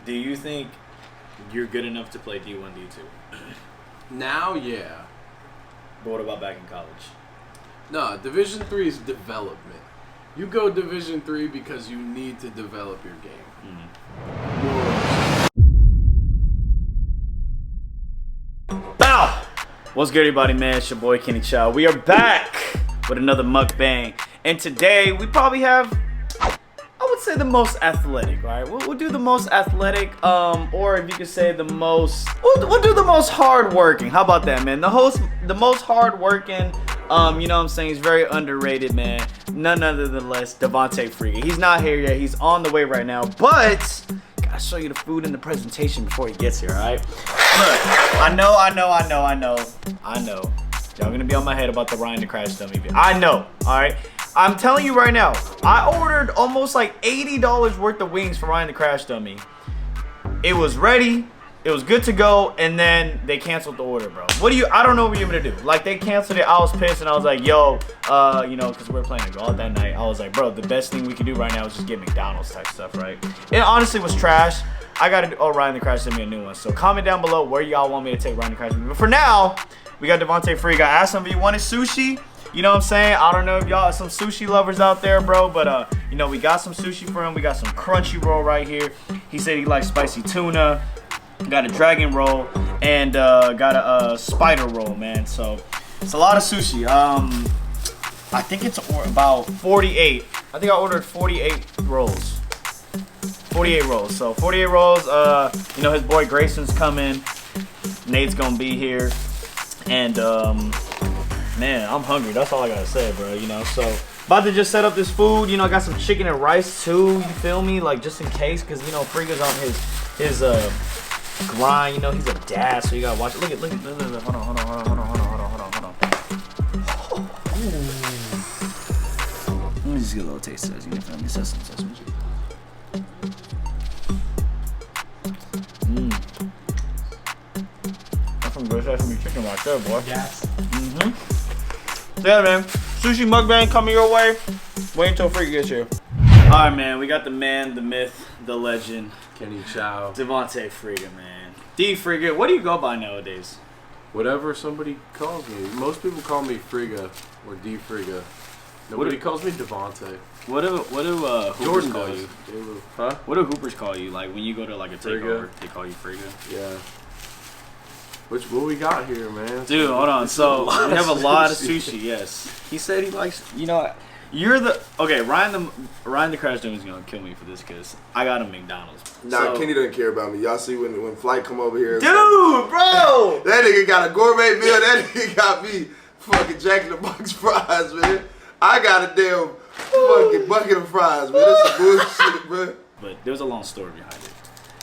Do you think you're good enough to play D1, D2? Now, yeah. But what about back in college? No, Division 3 is development. You go Division 3 because you need to develop your game. Bow! What's good, everybody, man? It's your boy, Kenny Chao. We are back with another mukbang. And today, we probably have, I would say, the most athletic, right? We'll do the most athletic, or if you could say the most, we'll do the most hardworking. How about that, man? The most hardworking, you know what I'm saying? He's very underrated, man. None other than less Devontae Friga. He's not here yet. He's on the way right now, but gotta show you the food and the presentation before he gets here, all right? Look, I know. Y'all gonna be on my head about the Ryan the Crash Dummy video. I know, all right? I'm telling you right now, I ordered almost like $80 worth of wings for Ryan the Crash Dummy. It was ready, it was good to go, and then they canceled the order, bro. I don't know what you're gonna do. Like, they canceled it, I was pissed, and I was like, yo, you know, because we were playing a golf that night. I was like, bro, the best thing we can do right now is just get McDonald's type stuff, right? It honestly was trash. I gotta Ryan the Crash sent me a new one. So comment down below where y'all want me to take Ryan the Crash. But for now, we got Devontae Friga. I asked him if he wanted sushi. You know what I'm saying? I don't know if y'all are some sushi lovers out there, bro. But, you know, we got some sushi for him. We got some crunchy roll right here. He said he likes spicy tuna. Got a dragon roll. And got a spider roll, man. So, it's a lot of sushi. I think it's about 48. I think I ordered 48 rolls. 48 rolls. So 48 rolls. You know, his boy Grayson's coming. Nate's gonna be here. And man, I'm hungry. That's all I gotta say, bro. You know, so about to just set up this food. You know, I got some chicken and rice too. You feel me? Like, just in case, cause you know Friga's on his grind. You know, he's a dad, so you gotta watch it. Look. Hold on. Let me just get a little taste of this. You feel me? Sesame. That's some good sesame chicken right there, boy. Yes. So yeah, man. Sushi Mukbang coming your way. Wait until Friga gets here. Alright, man. We got the man, the myth, the legend. Kenny Chao. Devontae Friga, man. D Friga. What do you go by nowadays? Whatever somebody calls me. Most people call me Friga or D Friga. Nobody calls me Devontae. What do Hoopers call you? Huh? What do Hoopers call you? Like when you go to like a takeover, they call you Friga? Yeah. What we got here, man? Dude, hold on. So we have a lot of sushi. Yes. He said he likes. You know, you're the okay. Ryan the Crash Dummy is gonna kill me for this because I got a McDonald's. Nah, so, Kenny doesn't care about me. Y'all see when Flight come over here. Dude, bro. That nigga got a gourmet meal. That nigga got me fucking Jack in the Box fries, man. I got a damn fucking bucket of fries, man. That's some bullshit, bro. But there's a long story behind it.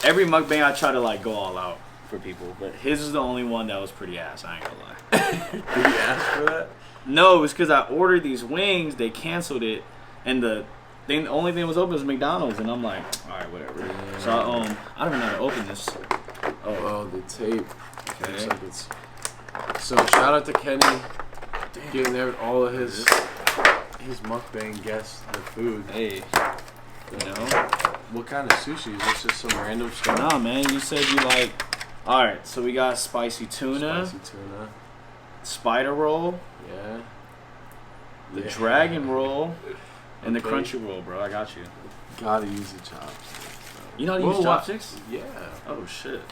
Every mukbang I try to like go all out for people, but his is the only one that was pretty ass. I ain't gonna lie. Did he ask for that? No, it was because I ordered these wings. They canceled it, and the only thing that was open was McDonald's, and I'm like, all right, whatever. Yeah. So I don't even know how to open this. Oh, the tape. Okay. Looks like it's... So shout out to Kenny, getting there all of his mukbang guests the food. Hey, you know, what kind of sushi? Is this just some random stuff? Nah, man. You said you like. All right, so we got spicy tuna, spider roll, yeah, the dragon roll, and the crunchy roll, bro. I got you. Gotta use the chopsticks. You know how to use chopsticks? Yeah. Oh shit.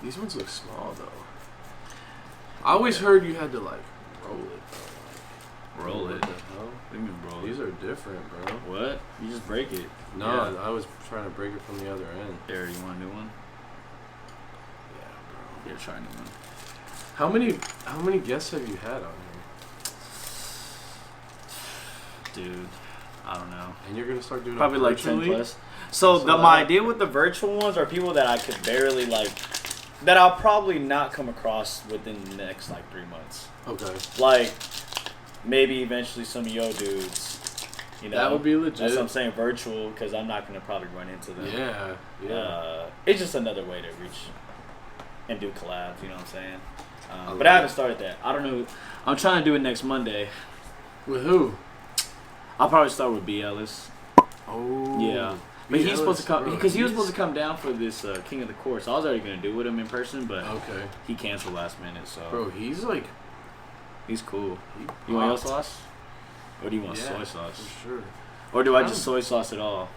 These ones look small though. I always heard you had to like roll it though. Roll it. What the hell? What do you mean roll it? These are different, bro. What? You just break it. No, yeah. I was trying to break it from the other end. There, you want a new one? Yeah, bro. Yeah, try a new one. How many guests have you had on here? Dude, I don't know. And you're gonna start doing probably it like 10 virtually? plus. So my idea with the virtual ones are people that I could barely like, that I'll probably not come across within the next like 3 months. Okay. Like maybe eventually some of yo dudes. You know, that would be legit. That's what I'm saying, virtual, because I'm not gonna probably run into them. Yeah. It's just another way to reach and do collabs. You know what I'm saying? But I haven't started that. I don't know. I'm trying to do it next Monday. With who? I'll probably start with B. Ellis. Oh. Yeah. But he's supposed to come bro, because he was supposed to come down for this King of the Court. So I was already gonna do with him in person, but Okay. he canceled last minute. So Bro, he's like... he's cool. He You want popped. yellow sauce, or do you want Yeah, soy sauce, for sure. or do I just soy sauce it all?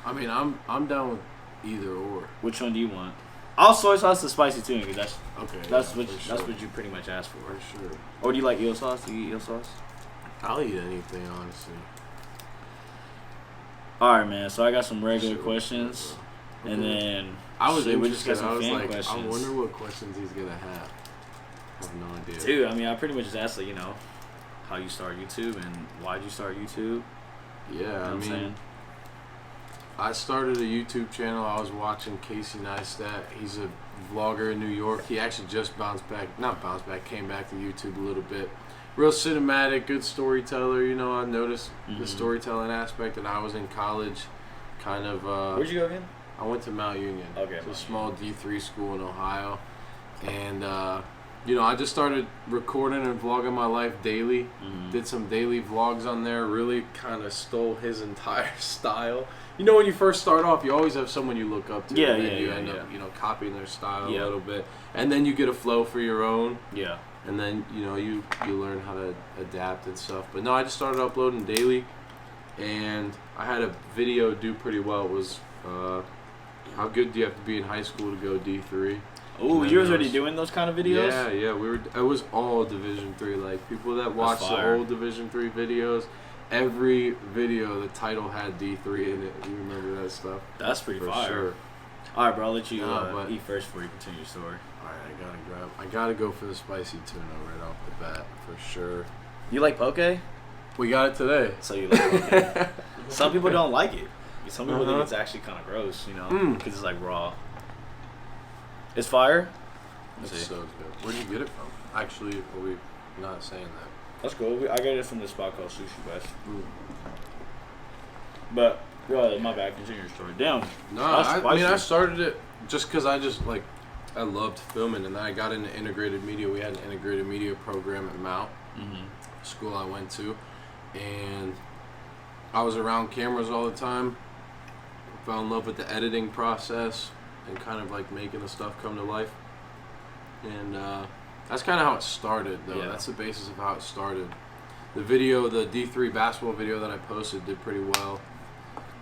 I mean, I'm down with either or. Which one do you want? I'll soy sauce the spicy too, because that's Okay. that's yeah, what for that's sure. what you pretty much asked for. For sure. Or do you like eel sauce? Do you eat eel sauce? I'll eat anything, honestly. All right, man. So I got some regular Sure. questions, and then I was shit, we just interested. got some I was fan like, questions. I wonder what questions he's gonna have. I have no idea. Dude, I mean, I pretty much just asked, like, how you start YouTube and why'd you start YouTube. Yeah, You know what I I'm mean, saying? I started a YouTube channel. I was watching Casey Neistat. He's a vlogger in New York. He actually just came back to YouTube a little bit. Real cinematic, good storyteller. I noticed the storytelling aspect, and I was in college, kind of. Where'd you go again? I went to Mount Union. Okay, It's a Mount small D3 school in Ohio. And, I just started recording and vlogging my life daily. Did some daily vlogs on there. Really kind of stole his entire style. When you first start off, you always have someone you look up to. Yeah, and then yeah, you yeah, end yeah. up, copying their style Yeah. a little bit. And then you get a flow for your own. Yeah. And then, you learn how to adapt and stuff. But no, I just started uploading daily. And I had a video do pretty well. It was, how good do you have to be in high school to go D3? Oh, you was already doing those kind of videos? Yeah. It was all Division 3. Like, people that watch the fire. old Division 3 videos, every video, the title had D3 in it. You remember that stuff? That's pretty For fire. sure. All right, bro. I'll let you But- eat first before you continue your story. Alright, I gotta go for the spicy tuna right off the bat, for sure. You like poke? We got it today. So you like poke? Some people don't like it. Some people think Uh-huh. it's actually kind of gross, Mm. because it's like raw. It's fire. It's Let's see. so good. Where'd you get it from? Actually, are we not saying that? That's cool. I got it from this spot called Sushi West. Mm. But, my bad. Continue your story. Damn. No, That's I spicy. started it just because I loved filming, and then I got into integrated media. We had an integrated media program at Mount, school I went to, and I was around cameras all the time. Fell in love with the editing process and kind of like making the stuff come to life. And that's kind of how it started, though. Yeah. That's the basis of how it started. The video, the D3 basketball video that I posted, did pretty well.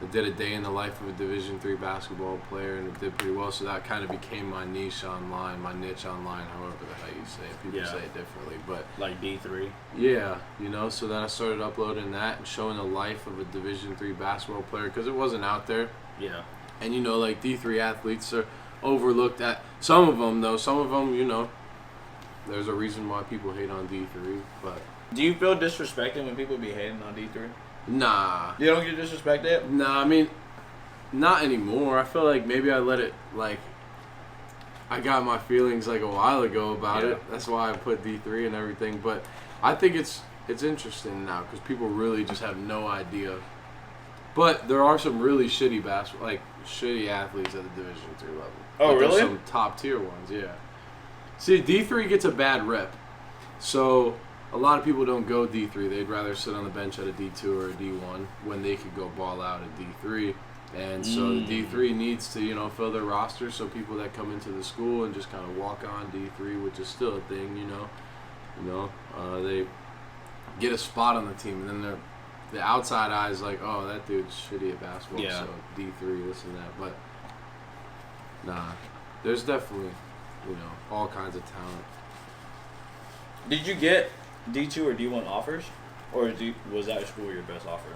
It did a day in the life of a Division 3 basketball player, and it did pretty well. So that kind of became my niche online, however the hell you say it. People Yeah. say it differently, but Like D3. yeah, So then I started uploading that and showing the life of a Division 3 basketball player because it wasn't out there. Yeah. And like D3 athletes are overlooked at. Some of them, there's a reason why people hate on D3, but Do you feel disrespected when people be hating on D3? nah. You don't get disrespected? Nah, I mean, not anymore. I feel like maybe I let it, I got my feelings a while ago about Yeah. it. That's why I put D3 and everything. But I think it's interesting now because people really just have no idea. But there are some really shitty shitty athletes at the Division 3 level. Oh, There's really? some top tier ones, yeah. See, D3 gets a bad rep. So a lot of people don't go D3. They'd rather sit on the bench at a D2 or a D1 when they could go ball out at D3. And so the D3 needs to, fill their roster so people that come into the school and just kind of walk on D3, which is still a thing, they get a spot on the team. And then the outside eye is like, oh, that dude's shitty at basketball, Yeah. so D3, this and that. But, nah, there's definitely, all kinds of talent. Did you get D2 or D1 offers? Or was that school your best offer?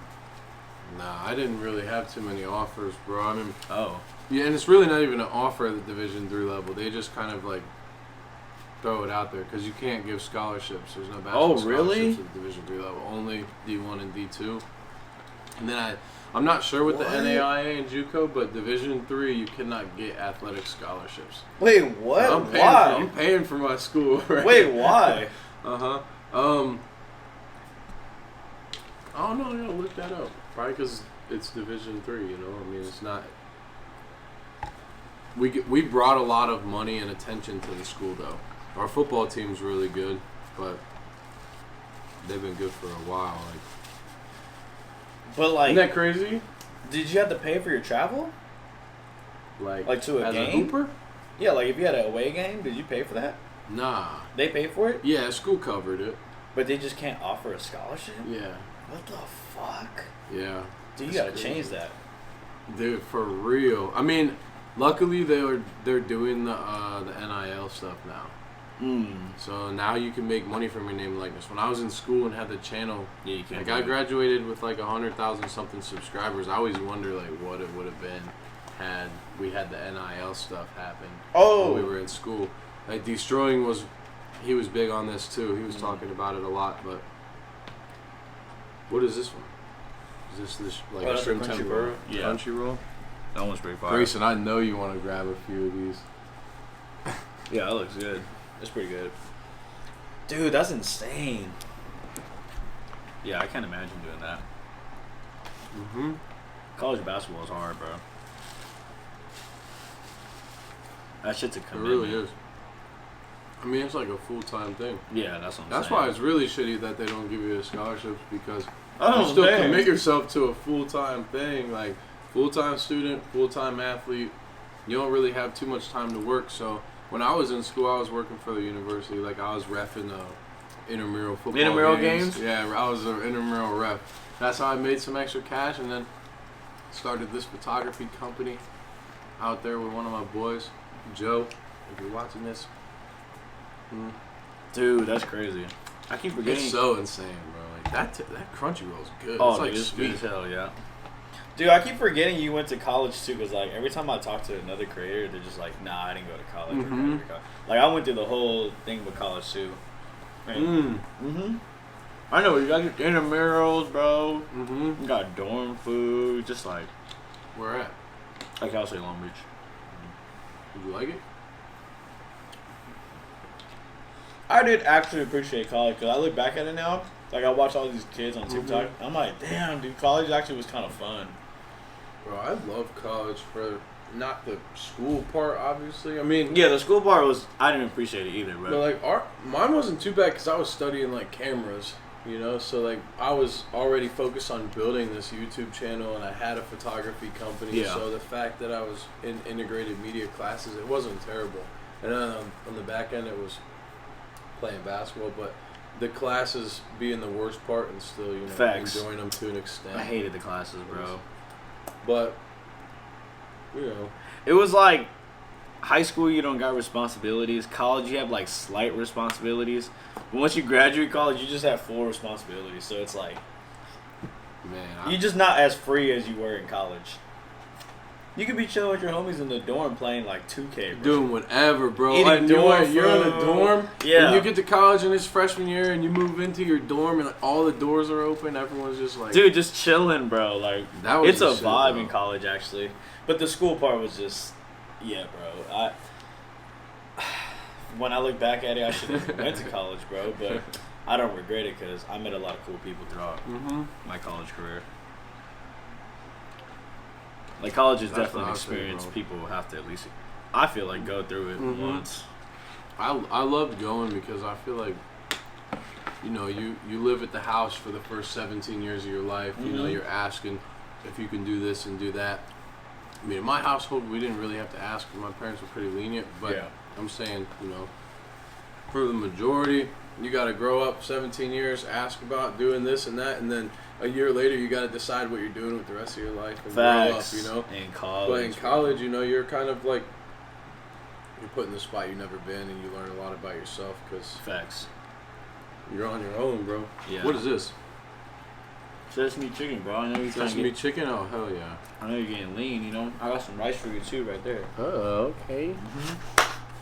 Nah, I didn't really have too many offers, bro. I mean, Oh. yeah, and it's really not even an offer at the Division 3 level. They just kind of throw it out there because you can't give scholarships. There's no basketball really? scholarships at the Division 3 level. Only D1 and D2. And then I'm not sure with the What? NAIA and JUCO, but Division 3 you cannot get athletic scholarships. Wait, what? I'm paying for my school. Right? Wait, why? I don't know. I gotta look that up. Probably because it's Division 3. I mean, it's not. We brought a lot of money and attention to the school, though. Our football team's really good, but they've been good for a while. But Isn't that crazy? Did you have to pay for your travel? Like to a as game? a hooper? Yeah, like if you had an away game, did you pay for that? Nah. They pay for it? Yeah, school covered it. But they just can't offer a scholarship? Yeah. What the fuck? Yeah. Dude, you That's gotta crazy. change that. Dude, for real. I mean, luckily they're doing the NIL stuff now. So now you can make money from your name and likeness. When I was in school and had the channel, Yeah, you can't. like I graduated with like 100,000 something subscribers. I always wonder like what it would have been had we had the NIL stuff happen. Oh. When we were in school. Like Destroying he was big on this too. He was talking about it a lot. But what is this one? Is this like a that's shrimp a crunchy tempura? roll. Yeah. Crunchy roll. That one's pretty fire. Grayson, I know you want to grab a few of these. Yeah, that looks good. It's pretty good. Dude, that's insane. Yeah, I can't imagine doing that. Mm-hmm. College basketball is hard, bro. That shit's a It commitment. really is. I mean, it's like a full-time thing. Yeah, that's what I'm That's saying. why it's really shitty that they don't give you the scholarships because Oh, you still dang. commit yourself to a full-time thing, like full-time student, full-time athlete. You don't really have too much time to work. So when I was in school, I was working for the university. Like I was reffing intramural football Intramural games? Yeah, I was an intramural ref. That's how I made some extra cash, and then started this photography company out there with one of my boys, Joe. If you're watching this, Dude, that's crazy. I keep forgetting. it's so insane, bro. Like that crunchy roll is good. Oh, it's like dude, it's sweet. good as hell, yeah. Dude, I keep forgetting you went to college too, because like every time I talk to another creator, they're just like, "Nah, I didn't go to college." Or Mhm. graduate college. Like I went through the whole thing with college too. Mm-hmm. I know you got your intramurals, bro. Mm-hmm. You got dorm food, just like Where at? I'll say Long Beach. Did you like it? I did actually appreciate college because I look back at it now. Like I watch all these kids on TikTok. I'm like, damn, dude, college actually was kind of fun. Bro, I love college for not the school part, obviously. I mean, Yeah, the school part was I didn't appreciate it either, but bro. like mine wasn't too bad because I was studying like cameras, you know. So like I was already focused on building this YouTube channel, and I had a photography company. Yeah. So the fact that I was in integrated media classes, it wasn't terrible. And then on the back end, it was playing basketball, but the classes being the worst part, and still Facts. enjoying them to an extent. I hated the classes, bro. But you know. It was like high school, you don't got responsibilities. College, you have like slight responsibilities. But once you graduate college, you just have full responsibilities. So it's like Man, you're just not as free as you were in college. You could be chilling with your homies in the dorm playing like 2K, bro. doing whatever, bro. Eating Like, dorm you're in the food. dorm. Yeah. When you get to college and it's freshman year and you move into your dorm and like, all the doors are open, everyone's just like, Dude, just chilling, bro. Like That was it's the a shit, vibe bro. in college, actually. But the school part was just, yeah, bro. When I look back at it, I should have went to college, bro. But I don't regret it because I met a lot of cool people throughout my college career. Like college is That's definitely what an I say, experience bro. people have to at least, I feel like, go through it once. I loved going because I feel like, you know, you live at the house for the first 17 years of your life. You know, you're asking if you can do this and do that. I mean, in my household, we didn't really have to ask. My parents were pretty lenient, but Yeah. I'm saying, you know, for the majority, you got to grow up 17 years, ask about doing this and that, and then a year later, you got to decide what you're doing with the rest of your life and Facts. grow up, you know? In college. But in college, you know, you're kind of like, you're put in the spot you've never been, and you learn a lot about yourself because Facts. you're on your own, bro. Yeah. What is this? Sesame chicken, bro. I know you're trying to Sesame get, chicken? Oh, hell yeah. I know you're getting lean, you know? I got some rice for you too right there. Oh, okay.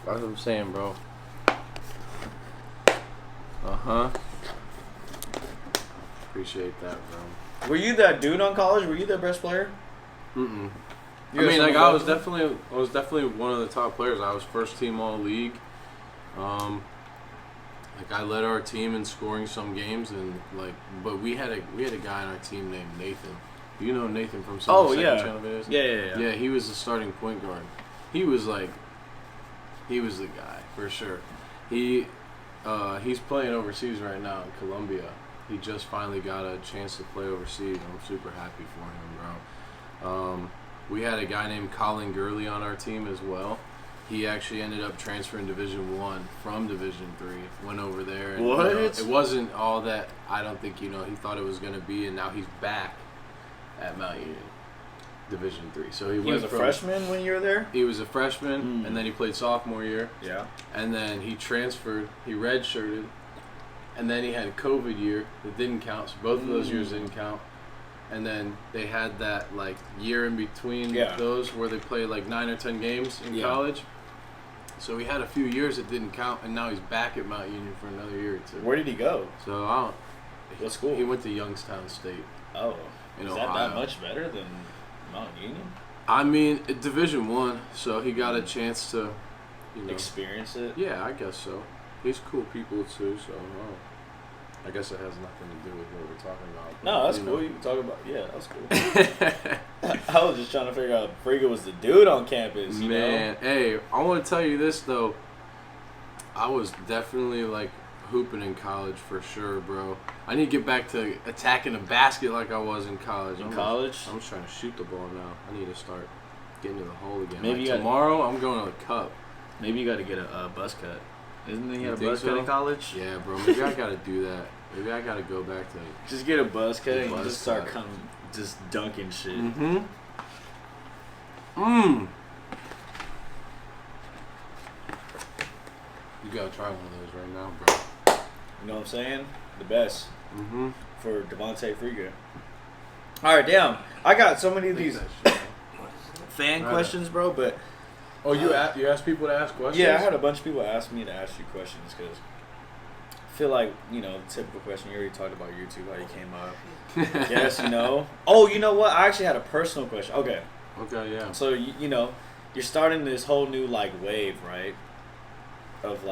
That's what I'm saying, bro. Uh-huh. Appreciate that, bro. Were you that dude on college? Were you the best player? Mm-mm. You I got mean, like, someone I was better? definitely one of the top players. I was first team all league. Like, I led our team in scoring some games, and like, but we had a guy on our team named Nathan. You know Nathan from some of the second channel videos? Yeah. Yeah, he was the starting point guard. He was the guy for sure. He's playing overseas right now in Colombia. He just finally got a chance to play overseas. I'm super happy for him, We had a guy named Colin Gurley on our team as well. He actually ended up transferring Division 1 from Division 3. Went over there. And, What? it wasn't all that I don't think he thought it was going to be, and now he's back at Mount Union, Division 3. So he was a freshman when you were there? He was a freshman, and then he played sophomore year. Yeah. And then he transferred. He redshirted. And then he had a COVID year that didn't count. So both of those years didn't count. And then they had that like year in between those where they played like 9 or 10 games in college. So he had a few years that didn't count, and now he's back at Mount Union for another year or two. Where did he go? So What school? He went to Youngstown State. Oh, in is Ohio. that much better than Mount Union? I mean, Division 1, so he got a chance to, experience it. Yeah, I guess so. He's cool people too, so I guess it has nothing to do with what we're talking about. No, that's cool. You can talk about that's cool. I was just trying to figure out if Friga was the dude on campus. You know? Hey, I want to tell you this though. I was definitely like hooping in college for sure, bro. I need to get back to attacking the basket like I was in college. I'm just trying to shoot the ball now. I need to start getting to the hole again. Maybe tomorrow I'm going to the cup. Maybe you got to get a buzz cut. Isn't he a buzz so? cut in college? Yeah, bro. Maybe I got to do that. Maybe I got to go back to just get a buzz cut and buzz just start cut. just dunking shit. You gotta try one of those right now, bro. You know what I'm saying? The best. For Devontae Friga. All right, damn. I got so many of these fan questions, bro, but... Oh, you asked people to ask questions? Yeah, I had a bunch of people ask me to ask you questions because I feel like, the typical question, you already talked about YouTube, how you came up. Yes, Oh, you know what? I actually had a personal question. Okay. Okay, yeah. So, you're starting this whole new, wave, right? Of,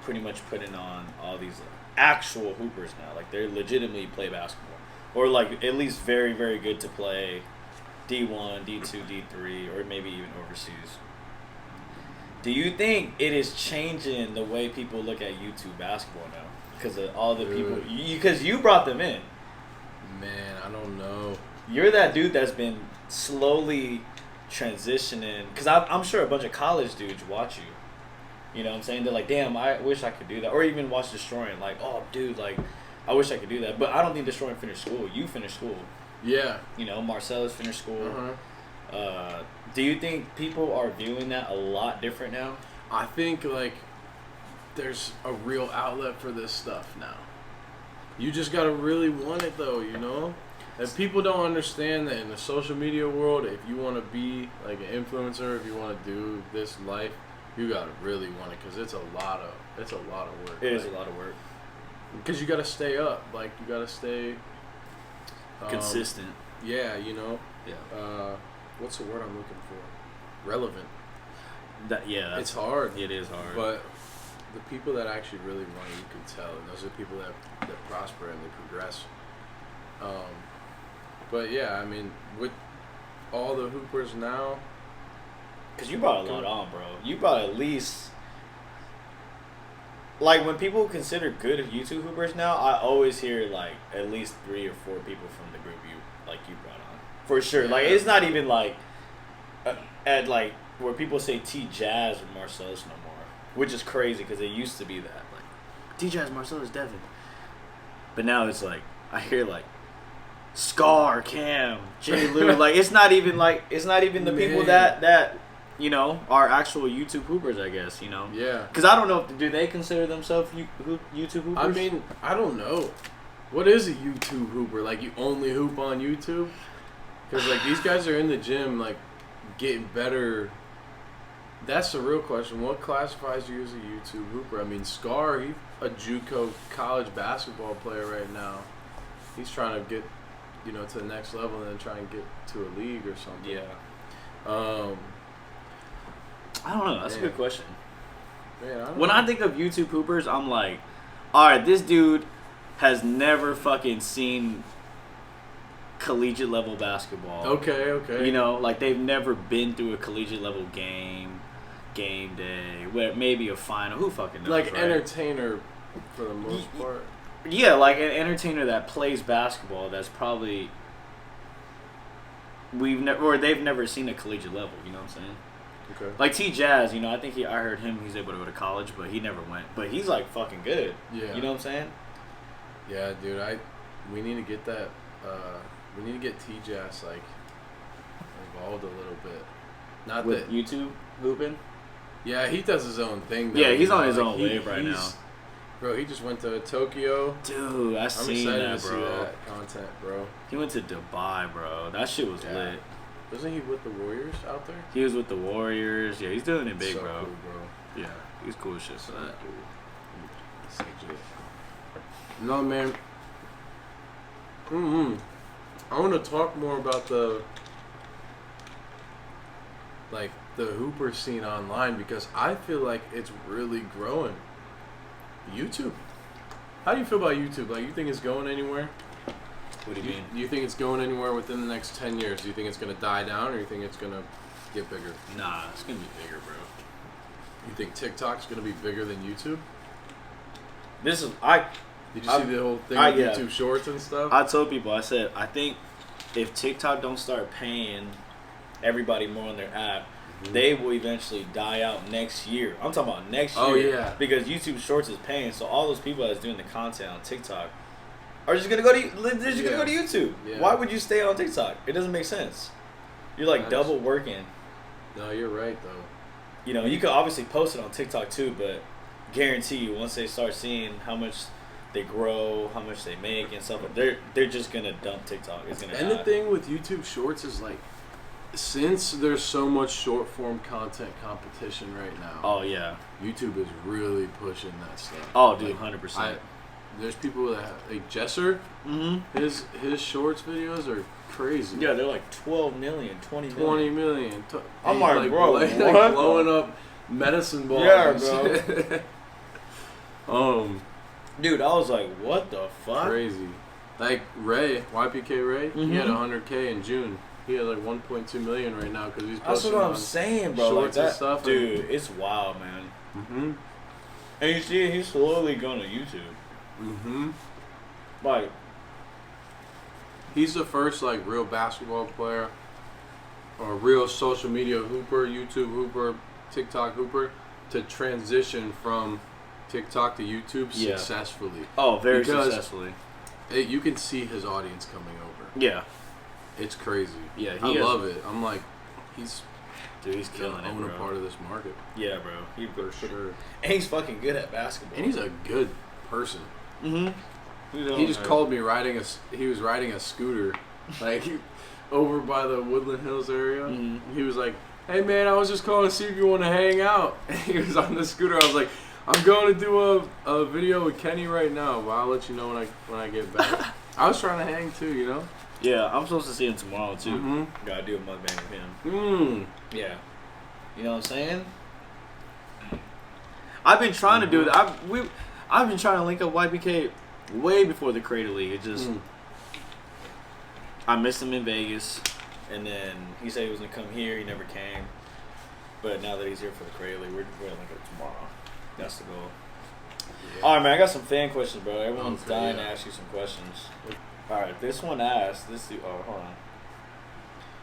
pretty much putting on all these actual hoopers now. Like, they're legitimately play basketball. Or, at least very, very good to play D1, D2, D3, or maybe even overseas. Do you think it is changing the way people look at YouTube basketball now? Because of all the people... Because you brought them in. Man, I don't know. You're that dude that's been slowly transitioning. Because I'm sure a bunch of college dudes watch you. You know what I'm saying? They're like, damn, I wish I could do that. Or even watch Destroying. Like, oh, dude, I wish I could do that. But I don't think Destroying finished school. You finished school. Yeah. Marcellus finished school. Do you think people are viewing that a lot different now? I think, there's a real outlet for this stuff now. You just gotta really want it, though, And people don't understand that in the social media world, if you want to be, an influencer, if you want to do this life, you gotta really want it, because it's a lot of work. It is a lot of work. Because you gotta stay up. You gotta stay... consistent. Yeah, Yeah. What's the word I'm looking for? Relevant. It's hard. It is hard. But the people that actually really want it, you can tell. And those are the people that prosper and they progress. But yeah, I mean, with all the hoopers now... Because you brought a lot on, bro. You brought at least... when people consider good YouTube hoopers now, I always hear, at least 3 or 4 people from the group you brought on. For sure. Yeah. It's not even, at, where people say T-Jazz or Marcellus no more. Which is crazy, because it used to be that. T-Jazz, Marcellus, Devin. But now it's, I hear, Scar, Cam, J. Lou. it's not even, the people that are actual YouTube hoopers, I guess, Yeah. Because I don't know, do they consider themselves YouTube hoopers? I mean, I don't know. What is a YouTube hooper? You only hoop on YouTube? Because, these guys are in the gym, getting better. That's the real question. What classifies you as a YouTube hooper? I mean, Scar, he's a JUCO college basketball player right now. He's trying to get, to the next level and then try and get to a league or something. Yeah. I don't know. That's a good question. Man, when I think of YouTube hoopers, I'm like, all right, this dude has never fucking seen collegiate level basketball. Okay. They've never been through a collegiate level game day, maybe a final. Who fucking knows? Right? Entertainer for the most part. Yeah, an entertainer that plays basketball. That's probably they've never seen a collegiate level. You know what I'm saying? Okay. Like T Jazz, you know, I think I heard him. He's able to go to college, but he never went. But he's like fucking good. Yeah. You know what I'm saying? Yeah, dude. We need to get that. We need to get T Jazz like involved a little bit. Not With that YouTube hooping. Yeah, he does his own thing. Though, Yeah, he's on know? his Like, own wave right now. Bro, he just went to Tokyo. Dude, I I'm seen excited that, to bro. see that content, bro. He went to Dubai, bro. That shit was lit. Wasn't he with the Warriors out there? He was with the Warriors. Yeah, he's doing it big, so bro. Cool, bro. Yeah, he's cool as shit for that. Sick shit. No, man. I want to talk more about the hooper scene online because I feel like it's really growing. YouTube. How do you feel about YouTube? Like, you think it's going anywhere? What do you mean? Do you think it's going anywhere within the next 10 years? Do you think it's going to die down, or you think it's going to get bigger? Nah, it's gonna be bigger, bro. You think TikTok's going to be bigger than YouTube? Did you see the whole thing with YouTube Shorts and stuff? I told people, I said, I think if TikTok don't start paying everybody more on their app, they will eventually die out next year. I'm talking about next year. Oh, yeah. Because YouTube Shorts is paying, so all those people that's doing the content on TikTok are just gonna go to YouTube. Yeah. Why would you stay on TikTok? It doesn't make sense. You're like double working. No, you're right though. You know, you could obviously post it on TikTok too, but guarantee you once they start seeing how much they grow, how much they make and stuff, they're just gonna dump TikTok. It's gonna And die. the thing with YouTube Shorts is like, since there's so much short form content competition right now. Oh yeah. YouTube is really pushing that stuff. Oh dude, 100%. There's people that like Jesser. His shorts videos are crazy. Yeah, they're like 12 million, 20 million. 20 million. I'm like, bro, like what? blowing up medicine balls. Yeah, bro. Dude, I was like, what the fuck? Crazy. Like Ray, YPK Ray, he had 100K in June. He had like 1.2 million right now because he's posting. That's what I'm saying, bro. Shorts like that, and stuff. Dude, it's wild, man. And you see, he's slowly going to YouTube. Like, he's the first like real basketball player or real social media hooper, YouTube hooper, TikTok hooper to transition from TikTok to YouTube successfully. Oh, very successfully. You can see his audience coming over. Yeah. It's crazy. Yeah, I love it. I'm like, he's killing it, own bro. a part of this market. Yeah, bro. For sure. And he's fucking good at basketball. And he's a good person. He just called me he was riding a scooter, like over by the Woodland Hills area. He was like, "Hey man, I was just calling to see if you want to hang out." He was on the scooter. I was like, "I'm going to do a video with Kenny right now, but I'll let you know when I get back." I was trying to hang too, you know. Yeah, I'm supposed to see him tomorrow too. Gotta do a mukbang with him. Yeah. You know what I'm saying? I've been trying to do it. I've been trying to link up YBK way before the Creator League. It just I missed him in Vegas, and then he said he was gonna come here. He never came. But now that he's here for the Creator League, we're gonna link up tomorrow. That's the goal. Yeah. All right, man. I got some fan questions, bro. Everyone's dying to ask you some questions. All right, this one asked. Hold on.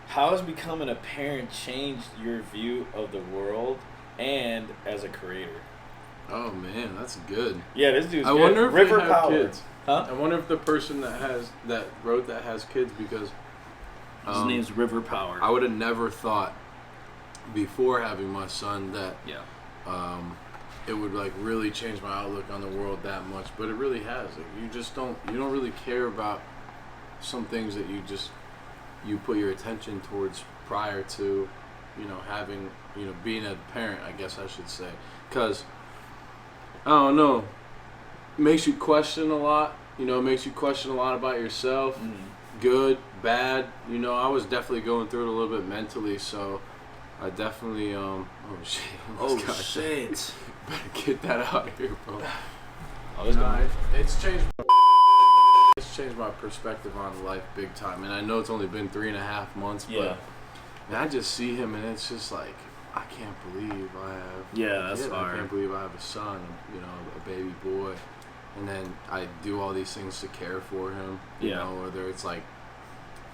How has becoming a parent changed your view of the world and as a creator? Oh man, that's good. Yeah, this dude's I good. wonder if River they have Power. kids. Huh? I wonder if the person that wrote that has kids because his name's River Power. I would have never thought before having my son that it would like really change my outlook on the world that much, but it really has. Like, you don't really care about some things that you put your attention towards prior to, having, being a parent, I guess I should say. Because, I don't know, makes you question a lot, makes you question a lot about yourself, good, bad. I was definitely going through it a little bit mentally, so I definitely, oh shit. Better get that out of here, bro. It's changed my perspective on life big time, and I know it's only been 3.5 months, but I just see him, and it's just like, I can't believe I have that's hard. I can't believe I have a son, a baby boy, and then I do all these things to care for him, whether it's like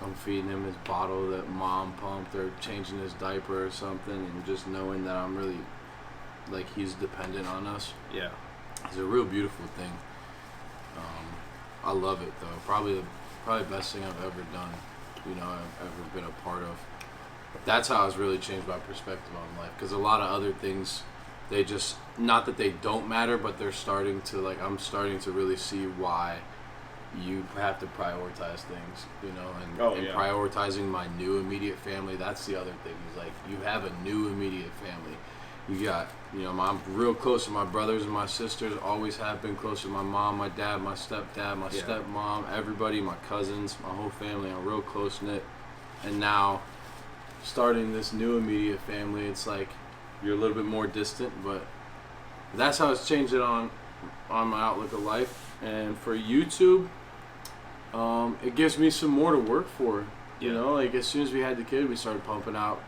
I'm feeding him his bottle that mom pumped or changing his diaper or something, and just knowing that I'm really, like, he's dependent on us. Yeah. It's a real beautiful thing. I love it, though. Probably the best thing I've ever done, you know, I've ever been a part of. That's how it's really changed my perspective on life. Because a lot of other things, they just, not that they don't matter, but they're starting to, like, I'm starting to really see why you have to prioritize things, you know, and prioritizing my new immediate family. That's the other thing, is like, you have a new immediate family. You got, you know, I'm real close to my brothers and my sisters, always have been close to my mom, my dad, my stepdad, my stepmom, everybody, my cousins, my whole family. I'm real close-knit. And now, starting this new immediate family, it's like, you're a little bit more distant, but that's how it's changed it on my outlook of life. And for YouTube, it gives me some more to work for. You know, like, as soon as we had the kid, we started pumping out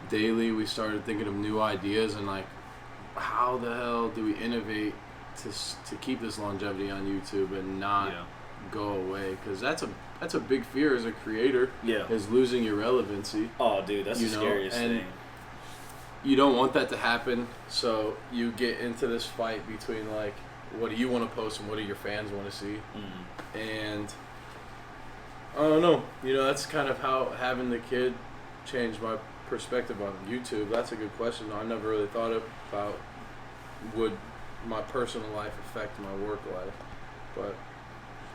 daily. We started thinking of new ideas, and like, how the hell do we innovate to keep this longevity on YouTube and not go away? Because that's a big fear as a creator. Is losing your relevancy. Oh, dude, that's the scariest thing. You don't want that to happen, so you get into this fight between, like, what do you want to post and what do your fans want to see? And I don't know, you know, that's kind of how having the kid changed my perspective on YouTube. That's a good question. I never really thought about would my personal life affect my work life, but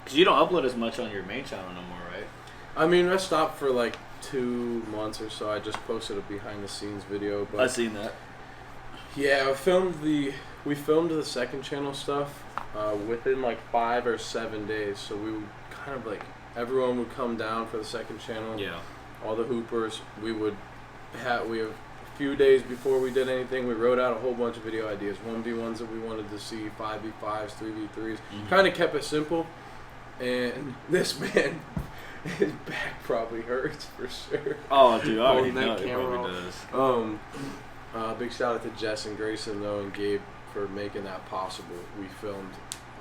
because you don't upload as much on your main channel no more, right? I mean, I stopped for like 2 months or so. I just posted a behind the scenes video, but I've seen that. Yeah, we filmed the second channel stuff within like 5 or 7 days. So we would kind of like, everyone would come down for the second channel. Yeah. All the hoopers. We have a few days before we did anything, we wrote out a whole bunch of video ideas. 1v1s that we wanted to see, 5v5s, 3v3s. Kind of kept it simple. And this man, his back probably hurts for sure. Oh, dude, I already Holding know that it camera probably does. Big shout out to Jess and Grayson, though, and Gabe for making that possible. We filmed,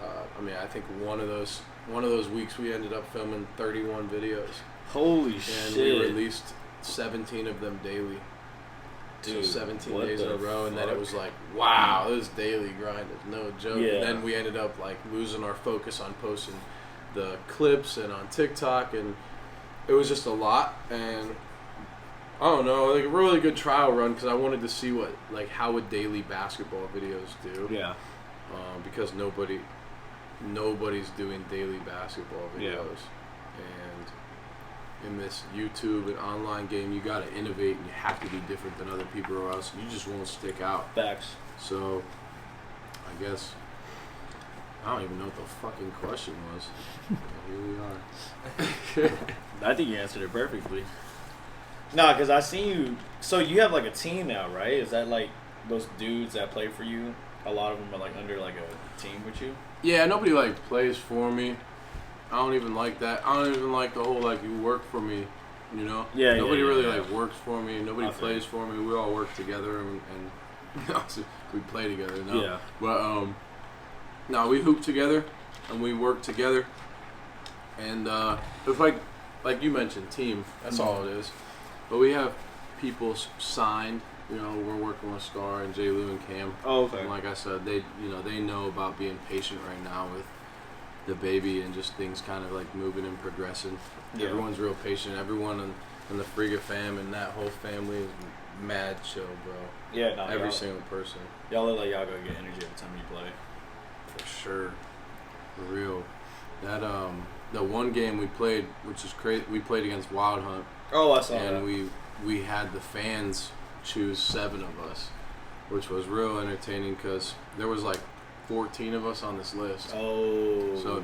I mean, I think one of those weeks we ended up filming 31 videos. Holy and shit. And we released 17 of them daily. Dude, so 17 days in a row, and then it was like, wow, this daily grind is no joke. Yeah. And then we ended up like losing our focus on posting the clips and on TikTok, and it was just a lot. And I don't know, like a really good trial run, because I wanted to see how would daily basketball videos do. Yeah. Because nobody's doing daily basketball videos. And in this YouTube and online game, you got to innovate, and you have to be different than other people, or else you just won't stick out. Facts. So, I guess, I don't even know what the fucking question was. Here we are. I think you answered it perfectly. Nah, because I seen you. So you have like a team now, right? Is that like those dudes that play for you? A lot of them are like under like a team with you? Yeah, nobody like plays for me. I don't even like that. I don't even like the whole like you work for me, you know? Yeah. Nobody really like works for me. Nobody plays for me. We all work together and we play together. No. Yeah. But no, we hoop together and we work together. And it's like you mentioned, team. That's all it is. But we have people signed. You know, we're working with Scar and J. Lou and Cam. Oh, okay. And like I said, they know about being patient right now with the baby and just things kind of like moving and progressing. Yeah. Everyone's real patient. Everyone in the Friga fam and that whole family is mad chill, bro. Yeah, no, every single person. Y'all look like y'all go get energy every time you play. For sure. For real. That the one game we played, which is crazy, we played against Wild Hunt. Oh, I saw that. And we had the fans choose 7 of us, which was real entertaining because there was like 14 of us on this list. Oh. So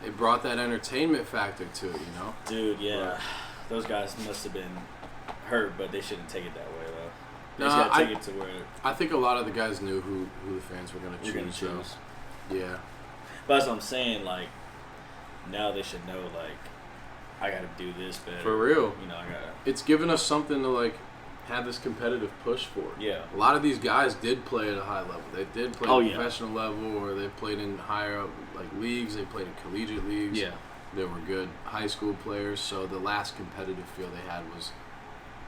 it brought that entertainment factor to it, you know? Dude, yeah. But those guys must have been hurt, but they shouldn't take it that way, though. They No, just gotta take it to where... I think a lot of the guys knew who the fans were going to choose. So, yeah. But that's what I'm saying, like, now they should know, like, I gotta do this better. For real. You know, I gotta... It's given us something to, like, have this competitive push for. Yeah. A lot of these guys did play at a high level. They did play at a professional level, or they played in higher up, like, leagues. They played in collegiate leagues. Yeah. They were good high school players, so the last competitive field they had was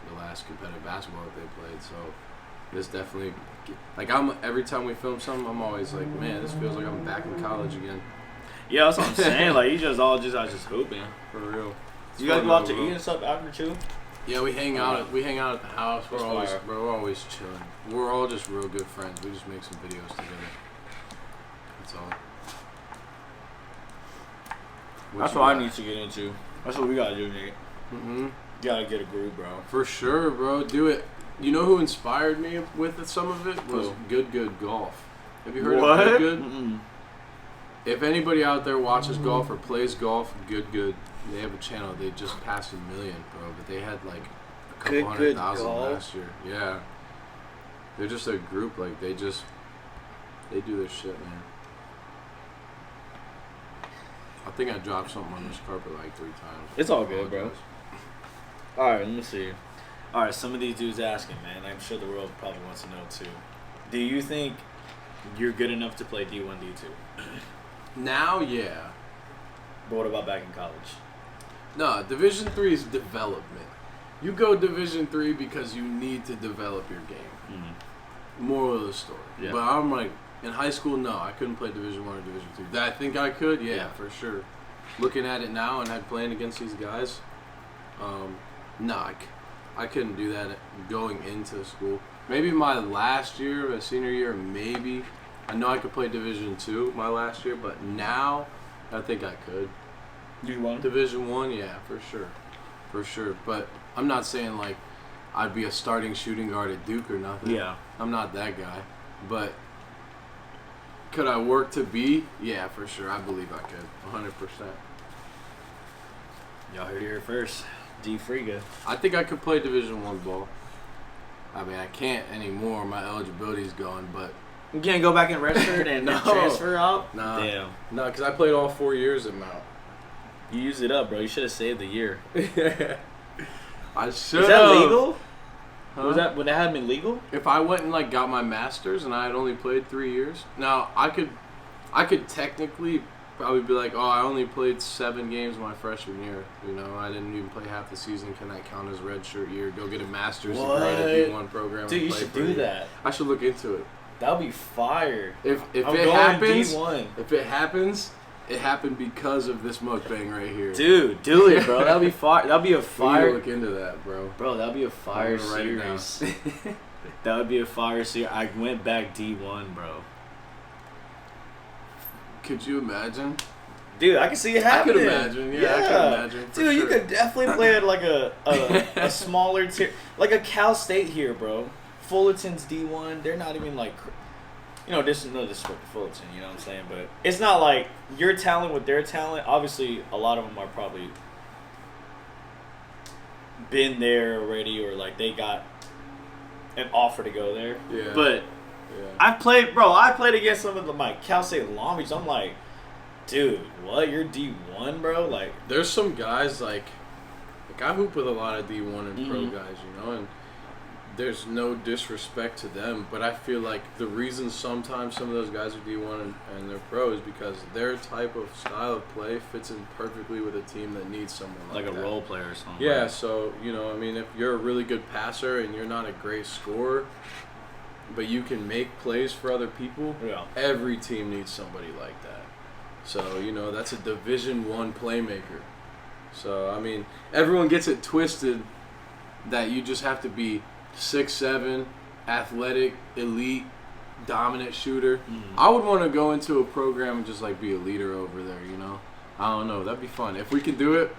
the last competitive basketball that they played. So this definitely, like, every time we film something, I'm always like, man, this feels like I'm back in college again. Yeah, that's what I'm saying. Like, you just all just out just hooping. For real. You guys go out to eat and stuff after too? Yeah, we hang out. At the house. We're always chilling. We're all just real good friends. We just make some videos together. That's all. That's what I need to get into. That's what we gotta do, Nate. You gotta get a groove, bro. For sure, bro. Do it. You know who inspired me with some of it was Good Golf. Have you heard of Good? If anybody out there watches golf or plays golf, Good. They have a channel. They just passed 1 million, bro. But they had like a couple 100,000 last year. Yeah. They're just a group. Like they do their shit, man. I think I dropped something on this carpet like 3 times. It's all good, bro. All right, let me see. All right, some of these dudes asking, man. I'm sure the world probably wants to know too. Do you think you're good enough to play D1, D2? Now, yeah. But what about back in college? No, Division 3 is development. You go Division 3 because you need to develop your game. Moral of the story. Yeah. But I'm like, in high school, no, I couldn't play Division 1 or Division 2. Did I think I could? Yeah, for sure. Looking at it now and playing against these guys, no, I couldn't do that going into school. Maybe my last year, my senior year, maybe. I know I could play Division 2 my last year, but now I think I could. D1? Division 1, yeah, for sure. But I'm not saying like I'd be a starting shooting guard at Duke or nothing. Yeah. I'm not that guy. But could I work to be? Yeah, for sure. I believe I could. 100%. Y'all heard it here first. D. Friga. I think I could play Division 1 ball. I mean, I can't anymore. My eligibility's gone, but... You can't go back and redshirt and transfer out? Nah. Damn. No, because I played all 4 years at Mount. You used it up, bro. You should have saved the year. I should. Is that legal? Huh? Would that have been legal? If I went and like got my master's and I had only played 3 years, now I could technically probably be like, oh, I only played 7 games my freshman year. You know, I didn't even play half the season. Can that count as redshirt year? Go get a master's degree at a D1 program. Dude, and you play should for do a year. that. I should look into it. That would be fire. If I'm it going happens, D1. if it happens, it happened because of this mukbang right here. Dude, do it, bro. That'd be fire. That'd be a fire. We need to look into that, bro. Bro, that'd be a fire series. That would be a fire series. I went back D1, bro. Could you imagine? Dude, I can see it happening. I could imagine. Yeah, I could imagine. Dude, you could definitely play at like a smaller tier, like a Cal State here, bro. Fullerton's D1. They're not even like, you know, no disrespect to Fullerton, you know what I'm saying? But it's not like your talent with their talent. Obviously, a lot of them are probably been there already, or like they got an offer to go there. Yeah. But I played against some of my Cal State Long Beach. I'm like, dude, what? You're D1, bro? Like, there's some guys like I hoop with a lot of D1 and pro guys, you know, and there's no disrespect to them, but I feel like the reason sometimes some of those guys are D1 and they're pro is because their type of style of play fits in perfectly with a team that needs someone like a that. role player or something. Yeah, so, you know, I mean, if you're a really good passer and you're not a great scorer, but you can make plays for other people, every team needs somebody like that. So, you know, that's a Division 1 playmaker. So, I mean, everyone gets it twisted that you just have to be 6'7", athletic, elite, dominant shooter. I would want to go into a program and just like be a leader over there, you know? I don't know. That'd be fun. If we can do it,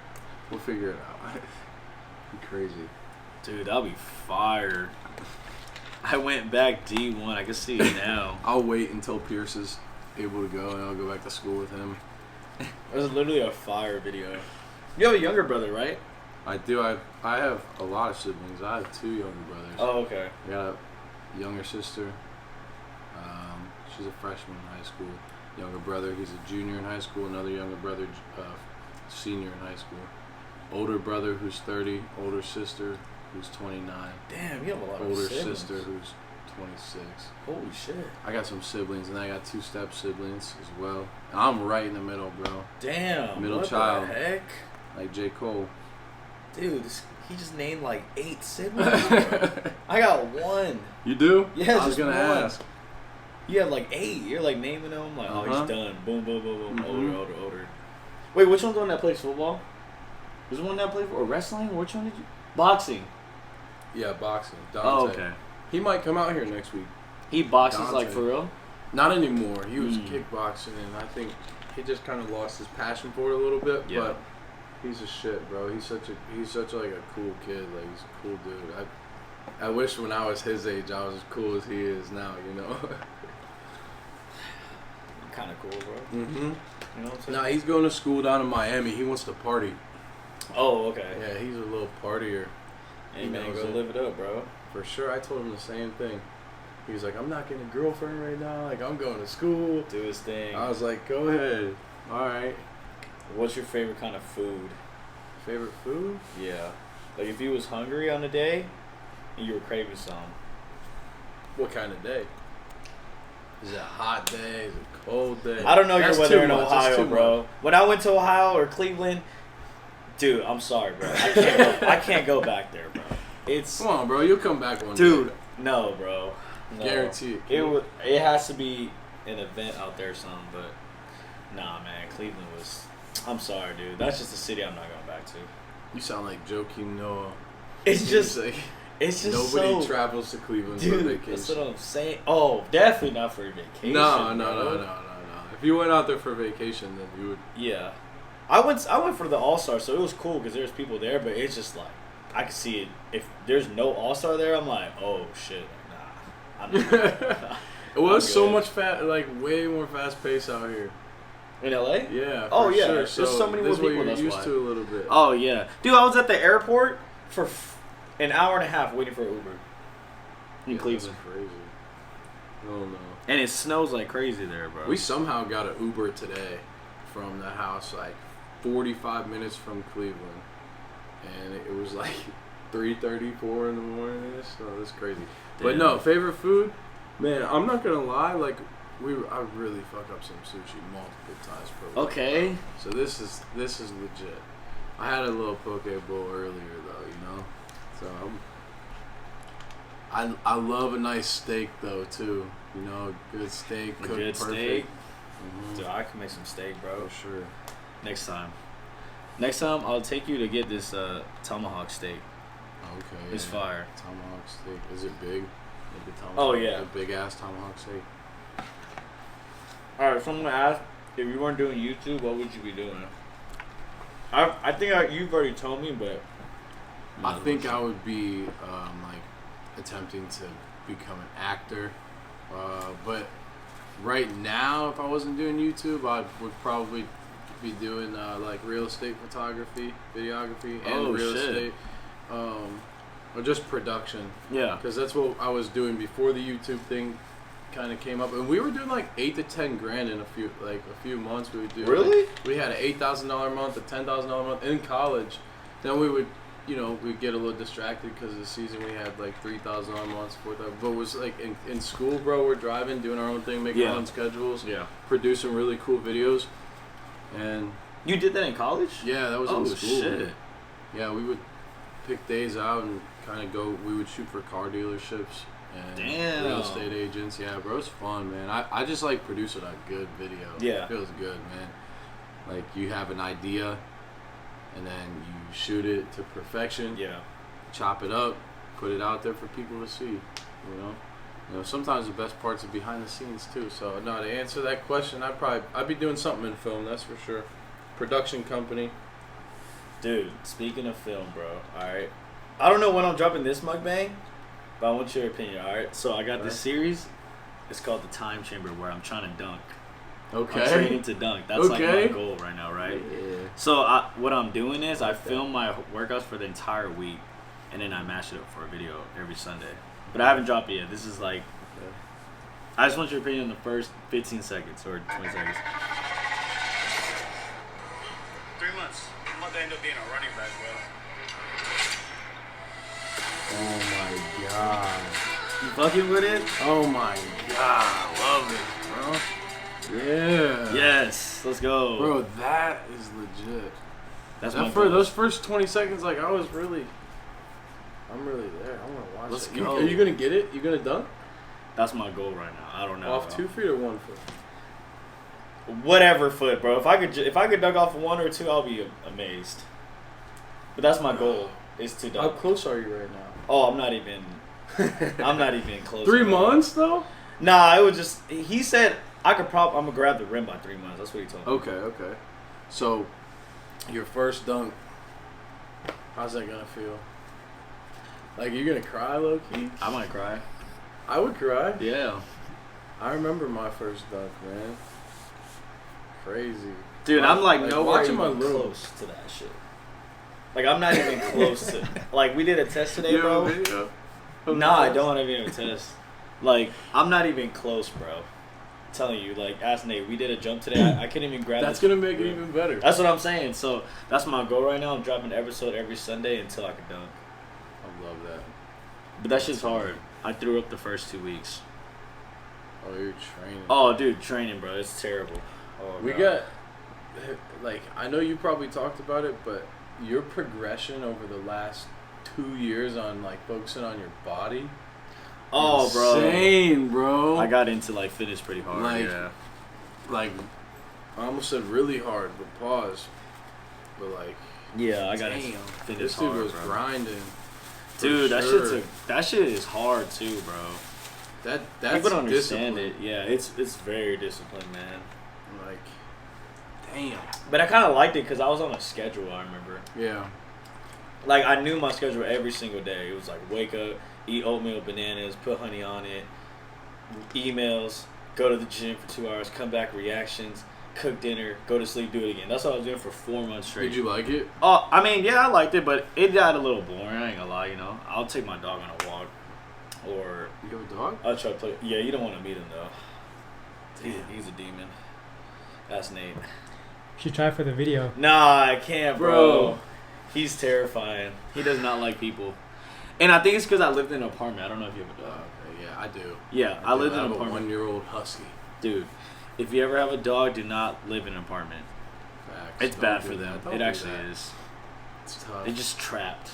we'll figure it out. Be crazy. Dude, that'd be fire. I went back D1. I can see it now. I'll wait until Pierce is able to go and I'll go back to school with him. It was literally a fire video. You have a younger brother, right? I do. I have a lot of siblings. I have 2 younger brothers. Oh, okay. I got a younger sister. She's a freshman in high school. Younger brother, he's a junior in high school. Another younger brother, senior in high school. Older brother who's 30. Older sister who's 29. Damn, you have a lot of Older siblings. sister who's 26. Holy shit. I got some siblings, and I got 2 step siblings as well. And I'm right in the middle, bro. Damn. Middle what child. the heck? Like J. Cole. Dude, he just named like 8 siblings. Bro. I got 1. You do? Yeah, I was going to ask. You have like 8. You're like naming them. Like, oh, he's done. Boom, boom, boom, boom. Mhm. Older. Wait, which one's the one that plays football? Was the one that played or wrestling? Which one did you? Boxing. Yeah, boxing. Dante. Oh, okay. He might come out here next week. He boxes Dante. like for real? Not anymore. He was kickboxing, and I think he just kind of lost his passion for it a little bit. Yeah. But he's a shit, bro. He's such like a cool kid. Like he's a cool dude. I wish when I was his age I was as cool as he is now. You know. Kind of cool, bro. Mhm. You know what I'm saying? Nah, he's going to school down in Miami. He wants to party. Oh, okay. Yeah, he's a little partier. Hey, He man, knows go it. live it up, bro. For sure. I told him the same thing. He was like, I'm not getting a girlfriend right now. Like, I'm going to school. Do his thing. I was like, go ahead. All right. What's your favorite kind of food? Favorite food? Yeah. Like if you was hungry on a day and you were craving some. What kind of day? Is it a hot day? Is it a cold day? I don't know That's your weather too in much. That's Ohio, too bro. much. When I went to Ohio or Cleveland, dude, I'm sorry, bro. I can't go back there, bro. It's Come on, bro. You'll come back one dude. day. No, bro. No. Guarantee it. It has to be an event out there or something, but nah, man. Cleveland was. I'm sorry, dude. That's just a city I'm not going back to. You sound like Joakim Noah. It's just. like It's just nobody so, travels to Cleveland for dude. vacation. That's what I'm saying. Oh, definitely not for a vacation. No. If you went out there for vacation, then you would. Yeah, I went for the All-Star, so it was cool because there's people there, but it's just like I could see it. If there's no All-Star there, I'm like, oh shit, nah. I'm not, It was I'm so good. much way more fast paced out here. in LA. Yeah. Oh for yeah, sure. there's so many more this is what people. you're That's used why. to a little bit. Oh yeah, dude, I was at the airport for an hour and a half waiting for an Uber in Cleveland, That's crazy. Oh no. and it snows like crazy there, bro. We somehow got an Uber today from the house, like 45 minutes from Cleveland, and it was like 3:34 in the morning. So that's crazy. But Damn. no, favorite food, man. I'm not gonna lie. Like I really fuck up some sushi multiple times per week. Okay. So this is legit. I had a little poke bowl earlier though, you know. So I love a nice steak though too. You know, good steak, A cooked good perfect. steak. Mhm. Dude, I can make some steak, bro. For sure. Next time. I'll take you to get this tomahawk steak. Okay. It's fire. Tomahawk steak. Is it big? Like the tomahawk, Oh, yeah. A big ass tomahawk steak. Alright, so I'm gonna ask, if you weren't doing YouTube, what would you be doing? I think you've already told me, but I think I would be like attempting to become an actor, but right now, if I wasn't doing YouTube, I would probably be doing like real estate photography, videography, and Oh, real shit. estate, or just production. yeah. Because that's what I was doing before the YouTube thing kind of came up, and we were doing like $8,000 to $10,000 in a few months. We would do. Really? Like, we had an $8,000 month, a $10,000 month in college. Then we would, we'd get a little distracted because of the season we had like $3,000 months, $4,000. But it was like in school, bro. We're driving, doing our own thing, making Yeah. our own schedules, Yeah. producing really cool videos, and You did that in college? yeah, that was Oh, in school. shit. Yeah, we would pick days out and kind of go. We would shoot for car dealerships and Damn. real estate agents. Yeah, bro, it's fun, man. I just like producing a good video. Yeah. It feels good, man. Like you have an idea, and then you shoot it to perfection. Yeah. Chop it up, put it out there for people to see. Sometimes the best parts are behind the scenes too. So no, to answer that question, I'd be doing something in film. That's for sure. Production company. Dude, speaking of film, bro, alright. I don't know when I'm dropping this mukbang, but I want your opinion, alright? So I got this series. It's called The Time Chamber, where I'm trying to dunk. Okay. I'm training to dunk. That's like Okay. my goal right now, right? Yeah. So what I'm doing is I film my workouts for the entire week, and then I mash it up for a video every Sunday. But I haven't dropped it yet. This is like, I just want your opinion on the first 15 seconds or 20 seconds. 3 months. I'm about to end up being a running back, bro. Oh my god. You fucking with it? Oh my god, I love it, bro. Yeah. Yes, let's go. Bro, that is legit. That's That my for goal. those first 20 seconds, like I'm really there. I want to watch Let's it. go. Are you gonna get it? You gonna dunk? That's my goal right now. I don't know. Off bro. 2 feet or 1 foot? Whatever foot, bro. If I could dunk off 1 or 2, I'll be amazed. But that's my goal, is to How dunk. close are you right now? Oh, I'm not even close. 3 bro. months though? Nah, it was just, he said I'm gonna grab the rim by 3 months. That's what he told me. Okay. So, your first dunk, how's that gonna feel? Like, you're gonna cry, low-key? I might cry. I would cry. Yeah. I remember my first dunk, man. Crazy. Dude, I'm like Like, nowhere watching even my room. close to that shit. Like, I'm not even close to, like, we did a test today, You have bro. a video? Nah, I don't have even a test. Like, I'm not even close, bro. I'm telling you, like, ask Nate, we did a jump today. I couldn't even grab That's this gonna make it rim. even better. That's what I'm saying. So, that's my goal right now. I'm dropping an episode every Sunday until I can dunk. I love that. But that shit's hard. I threw up the first 2 weeks. Oh, you're training. Oh, dude, training, bro. It's terrible. Oh, We God. got, like, I know you probably talked about it, but your progression over the last 2 years on, like, focusing on your body. Oh, bro. Insane, bro. I got into, like, fitness pretty hard. Like, yeah. Like, I almost said really hard, but pause. But, like, Yeah, I got damn, into fitness this dude hard, was bro. grinding. for Dude, that sure. that shit is hard too, bro. That's People don't understand discipline. it. Yeah, it's very disciplined, man. Like, damn. But I kind of liked it because I was on a schedule. I remember, Yeah. like, I knew my schedule every single day. It was like wake up, eat oatmeal, bananas, put honey on it, emails, go to the gym for 2 hours, come back, reactions, cook dinner, go to sleep, do it again. That's what I was doing for 4 months straight. Did you like it? Oh, I mean, yeah, I liked it, but it got a little boring. I ain't gonna lie, you know. I'll take my dog on a walk, or You have a dog? I'll try to play. Yeah, you don't want to meet him though. He's a demon. That's Nate. You should try for the video. Nah, I can't, bro. Bro. He's terrifying. He does not like people. And I think it's because I lived in an apartment. I don't know if you have a dog. Okay, yeah, I do. Yeah, I lived in have an a apartment. 1-year-old husky. Dude, if you ever have a dog, do not live in an apartment. Facts. It's Don't bad do for that. them. Don't It do actually that. is. It's tough. They're just trapped.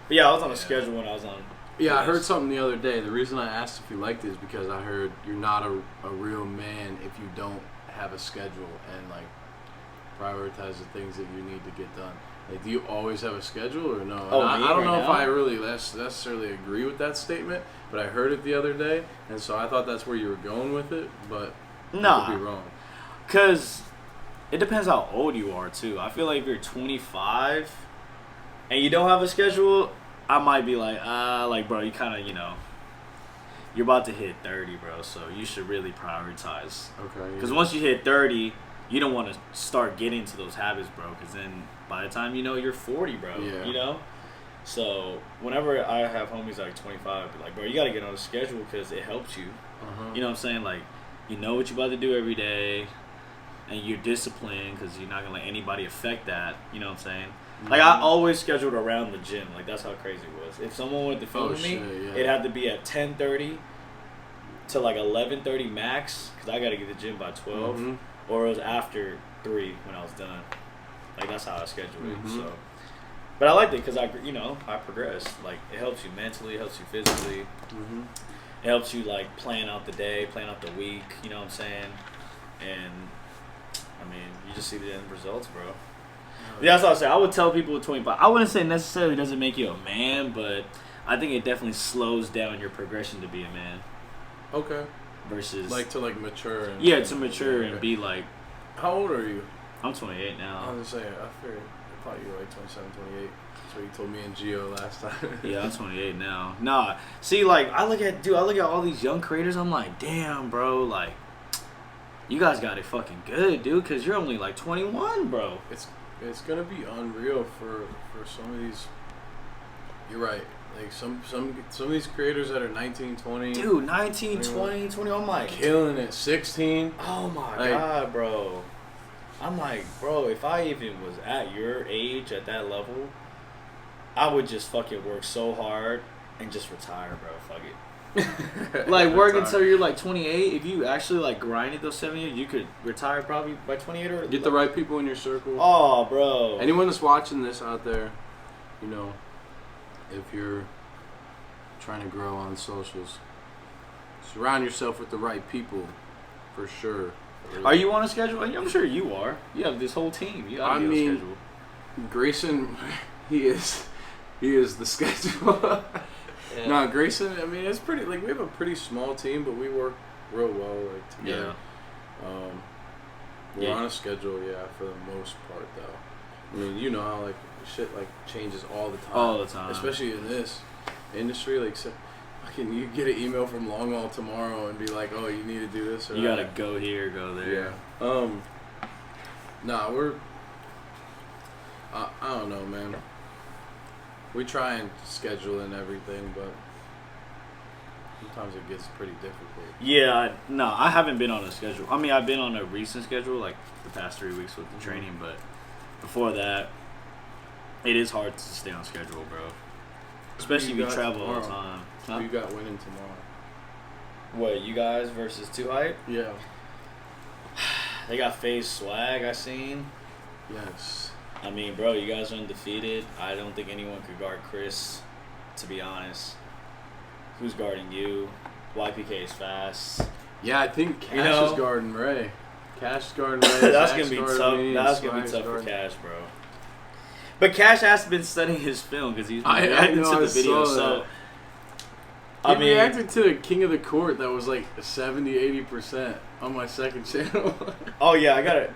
But yeah, I was on a Yeah. schedule when I was on. Yeah, I heard fitness. something the other day. The reason I asked if you liked it is because I heard you're not a real man if you don't have a schedule and, like, prioritize the things that you need to get done. Like, do you always have a schedule or no? Oh, And me I don't right know if now? I really necessarily agree with that statement, but I heard it the other day, and so I thought that's where you were going with it, but I could Nah, be wrong. because it depends how old you are, too. I feel like if you're 25 and you don't have a schedule, I might be like, bro, you kind of, you know, you're about to hit 30, bro, so you should really prioritize. Okay. Because once you hit 30, you don't want to start getting to those habits, bro, because then by the time you know you're 40, bro, Yeah. you know? So whenever I have homies like 25, I'd be like, bro, you got to get on a schedule because it helps you. Uh-huh. You know what I'm saying? Like, you know what you're about to do every day, and you're disciplined because you're not going to let anybody affect that. You know what I'm saying? Like, I always scheduled around the gym. Like, that's how crazy it was. If someone wanted to film with me, shit, yeah. it had to be at 10:30 to, like, 11:30 max because I got to get to the gym by 12. Mhm. Or it was after 3 when I was done. Like, that's how I scheduled it. Mhm. So, but I liked it because I progressed. Like, it helps you mentally, it helps you physically. Mhm. It helps you, like, plan out the day, plan out the week, you know what I'm saying? And, I mean, you just see the end results, bro. Yeah, that's what I say. I would tell people with 25. I wouldn't say necessarily doesn't make you a man, but I think it definitely slows down your progression to be a man Okay. versus... Like, to, like, mature. And yeah, to mature Okay. and be like... How old are you? I'm 28 now. I was just saying, I figured, I thought you were like 27, 28. That's what you told me and Gio last time. Yeah, I'm 28 now. Nah, see, like, I look at all these young creators, I'm like, damn, bro, like, you guys got it fucking good, dude, because you're only, like, 21, bro. It's gonna be unreal for some of these. You're right. Like some of these creators that are 19, 20. Dude, 19, 20, 21, I'm like, killing it. 16. oh my Like- God, bro. I'm like, bro, if I even was at your age at that level, I would just fucking work so hard and just retire, bro. Fuck it. Like work Retire. until you're like 28. If you actually like grinded those 7 years, you could retire probably by 28 or Get the right people in your circle. Oh, bro. Anyone that's watching this out there, you know, if you're trying to grow on socials, surround yourself with the right people, for sure. Are you on a schedule? I'm sure you are. You have this whole team. You gotta be on a schedule. Grayson, he is the schedule. Yeah. No, Grayson, I mean, it's pretty, like, we have a pretty small team, but we work real well, like, together. We're on a schedule, for the most part, though. I mean, you know how, like, shit, like, changes all the time. All the time. Especially in this industry, like, so, fucking, you get an email from Long Haul tomorrow and be like, oh, you need to do this or You that. gotta go here, go there. Yeah. Nah, we're, I don't know, man. We try and schedule and everything, but sometimes it gets pretty difficult. Yeah, no, I haven't been on a schedule. I mean, I've been on a recent schedule, like the past 3 weeks with the training, but before that, it is hard to stay on schedule, bro. Especially if you travel all the time. Who you got winning tomorrow? What, you guys versus 2 Hype? Yeah. They got FaZe Swag, I seen. Yes. I mean, bro, you guys are undefeated. I don't think anyone could guard Chris, to be honest. Who's guarding you? YPK is fast. Yeah, I think Cash is guarding Ray. Cash is guarding Ray. That's Zach's gonna be guarding tough. me, That's gonna be Swag's tough for guarding- Cash, bro. But Cash has been studying his film because he's been I reacting know, to I the video. saw So, that. I He mean, reacted to the King of the Court that was like 70-80% on my second channel. oh yeah, I gotta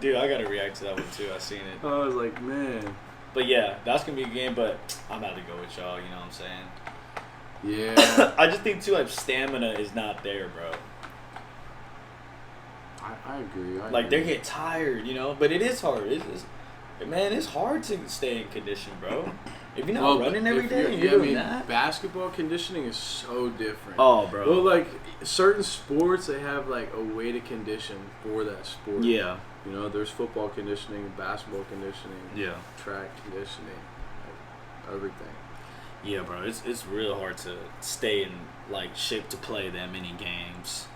react to that one too. I seen it. I was like, man. But yeah, that's gonna be a game. But I'm about to go with y'all. You know what I'm saying? Yeah. I just think too, like stamina is not there, bro. I agree. Like they get tired, you know. But it is hard. It's hard to stay in condition, bro. If you're not running every day, you're doing that. Basketball conditioning is so different. Oh, bro. Well, like certain sports, they have like a way to condition for that sport. Yeah. You know, there's football conditioning, basketball conditioning, Yeah. track conditioning, like everything. Yeah, bro. It's real hard to stay in like shape to play that many games.